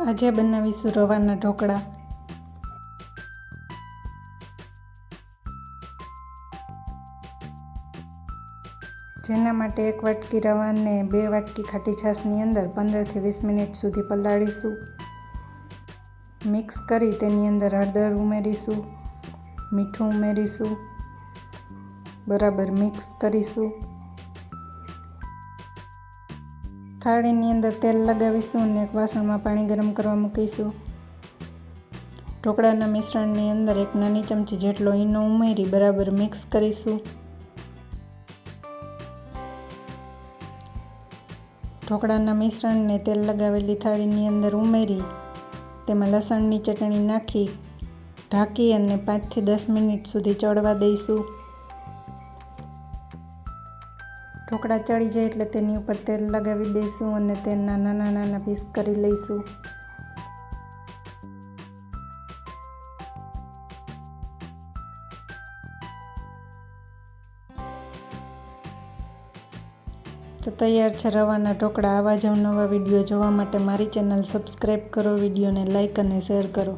આજે બનાવીશું રવાના ઢોકળા। જેના માટે 1 વાટકી રવાને 2 વાટકી ખાટી છાશની અંદર 15 થી 20 મિનિટ સુધી પલાળીશું। મિક્સ કરી તેની અંદર હળદર ઉમેરીશું, મીઠું ઉમેરીશું, બરાબર મિક્સ કરીશું। થાળીની અંદર તેલ લગાવીશું અને એક વાસણમાં પાણી ગરમ કરવા મૂકીશું। ઢોકળાના મિશ્રણની અંદર 1 નાની ચમચી જેટલો ઈનો ઉમેરી બરાબર મિક્સ કરીશું। ઢોકળાના મિશ્રણને તેલ લગાવેલી થાળીની અંદર ઉમેરી તેમાં લસણની ચટણી નાખી ઢાંકી અને 5 થી 10 મિનિટ સુધી ચડવા દઈશું। ઢોકળા ચડી જાય એટલે તેની ઉપર તેલ લગાવી દઈશું અને તેના નાના નાના પીસ કરી લઈશું। તો તૈયાર છે રવાના ઢોકળા। આવા જ નવા વિડીયો જોવા માટે મારી ચેનલ સબસ્ક્રાઈબ કરો, વિડીયોને લાઈક અને શેર કરો।